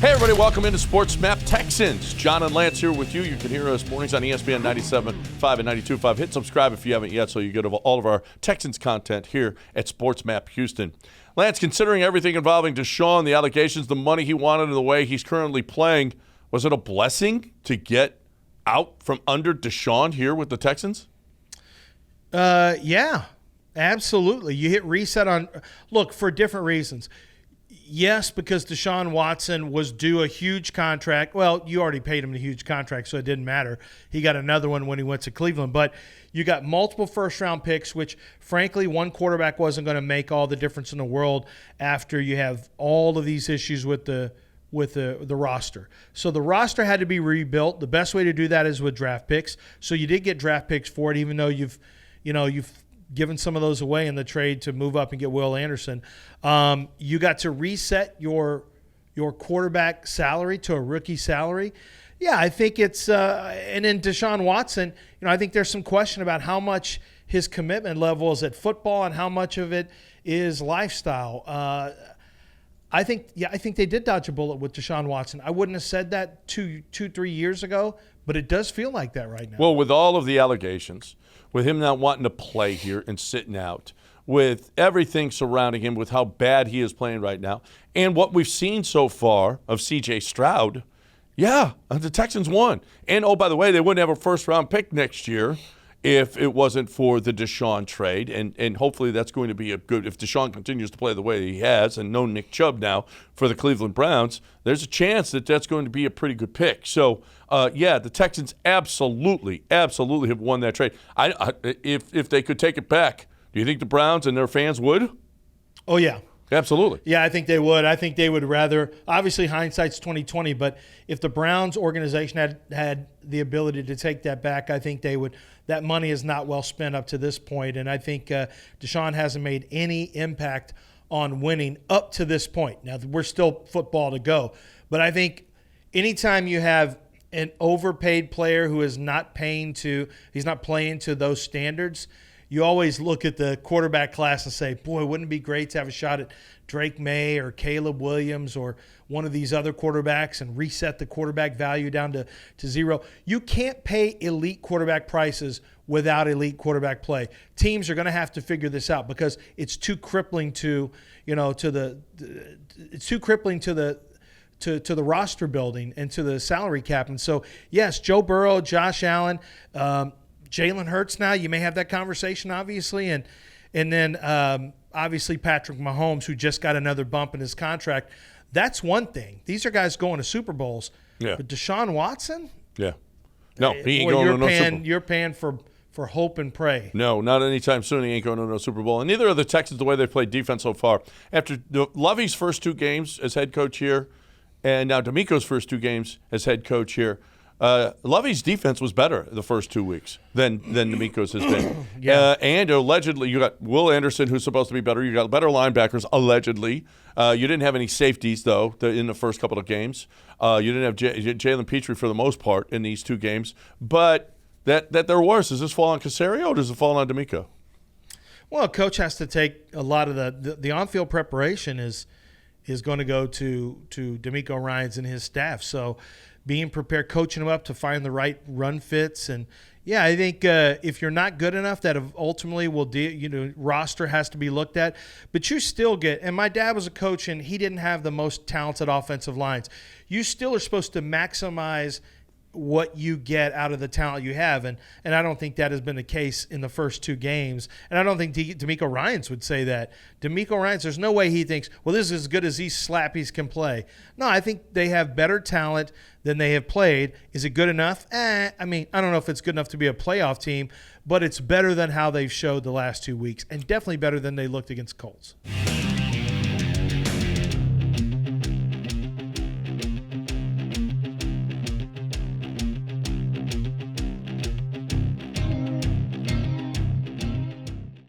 Hey, everybody, welcome into Sports Map Texans. John and Lance here with you. You can hear us mornings on ESPN 97.5 and 92.5. Hit subscribe if you haven't yet so you get all of our Texans content here at Sports Map Houston. Lance, considering everything involving Deshaun, the allegations, the money he wanted, and the way he's currently playing, was it a blessing to get out from under Deshaun here with the Texans? Yeah, absolutely. You hit reset on – look, for different reasons. Yes, because Deshaun Watson was due a huge contract. Well, you already paid him a huge contract, so it didn't matter. He got another one when he went to Cleveland. But you got multiple first-round picks, which, frankly, one quarterback wasn't going to make all the difference in the world after you have all of these issues with the roster. So the roster had to be rebuilt. The best way to do that is with draft picks. So you did get draft picks for it, even though you've given some of those away in the trade to move up and get Will Anderson. You got to reset your quarterback salary to a rookie salary. Yeah, I think it's and then Deshaun Watson, I think there's some question about how much his commitment level is at football and how much of it is lifestyle. I think they did dodge a bullet with Deshaun Watson. I wouldn't have said that 3 years ago, but it does feel like that right now. Well, with all of the allegations, with him not wanting to play here and sitting out, with everything surrounding him, with how bad he is playing right now, and what we've seen so far of C.J. Stroud, yeah, the Texans won. And, oh, by the way, they wouldn't have a first-round pick next year if it wasn't for the Deshaun trade. And hopefully that's going to be a good – if Deshaun continues to play the way he has and no Nick Chubb now for the Cleveland Browns, there's a chance that that's going to be a pretty good pick. So, yeah, the Texans absolutely have won that trade. If they could take it back, do you think the Browns and their fans would? Oh, yeah. Absolutely. Yeah, I think they would. I think they would rather – obviously hindsight's 20/20, but if the Browns organization had the ability to take that back, I think they would – that money is not well spent up to this point, and I think Deshaun hasn't made any impact on winning up to this point. Now, we're still football to go, but I think anytime you have an overpaid player who is not playing to those standards, you always look at the quarterback class and say, boy, wouldn't it be great to have a shot at Drake May or Caleb Williams or one of these other quarterbacks and reset the quarterback value down to zero. You can't pay elite quarterback prices without elite quarterback play. Teams are going to have to figure this out because it's too crippling to the roster building and to the salary cap. And so, yes, Joe Burrow, Josh Allen, Jalen Hurts now, you may have that conversation, obviously, and then obviously Patrick Mahomes, who just got another bump in his contract. That's one thing. These are guys going to Super Bowls. Yeah. But Deshaun Watson? Yeah. No, he ain't going to no Super Bowl. You're paying for hope and pray. No, not anytime soon. He ain't going to no Super Bowl. And neither are the Texans the way they've played defense so far. After Lovey's first 2 games as head coach here, and now D'Amico's first 2 games as head coach here, Lovey's defense was better the first 2 weeks than D'Amico's has been. Yeah. And allegedly, you got Will Anderson, who's supposed to be better. You got better linebackers, allegedly. You didn't have any safeties, though, in the first couple of games. You didn't have Jalen Petrie for the most part in these 2 games. But that they're worse. Does this fall on Caserio or does it fall on D'Amico? Well, a coach has to take a lot of the on-field preparation is going to go to D'Amico Ryans and his staff. So being prepared, coaching them up to find the right run fits. And, yeah, I think if you're not good enough, that ultimately roster has to be looked at. But you still get – and my dad was a coach, and he didn't have the most talented offensive lines. You still are supposed to maximize – what you get out of the talent you have. And I don't think that has been the case in the first 2 games. And I don't think D'Amico Ryans would say that. D'Amico Ryans, there's no way he thinks, well, this is as good as these slappies can play. No, I think they have better talent than they have played. Is it good enough? I mean, I don't know if it's good enough to be a playoff team, but it's better than how they've showed the last 2 weeks and definitely better than they looked against Colts.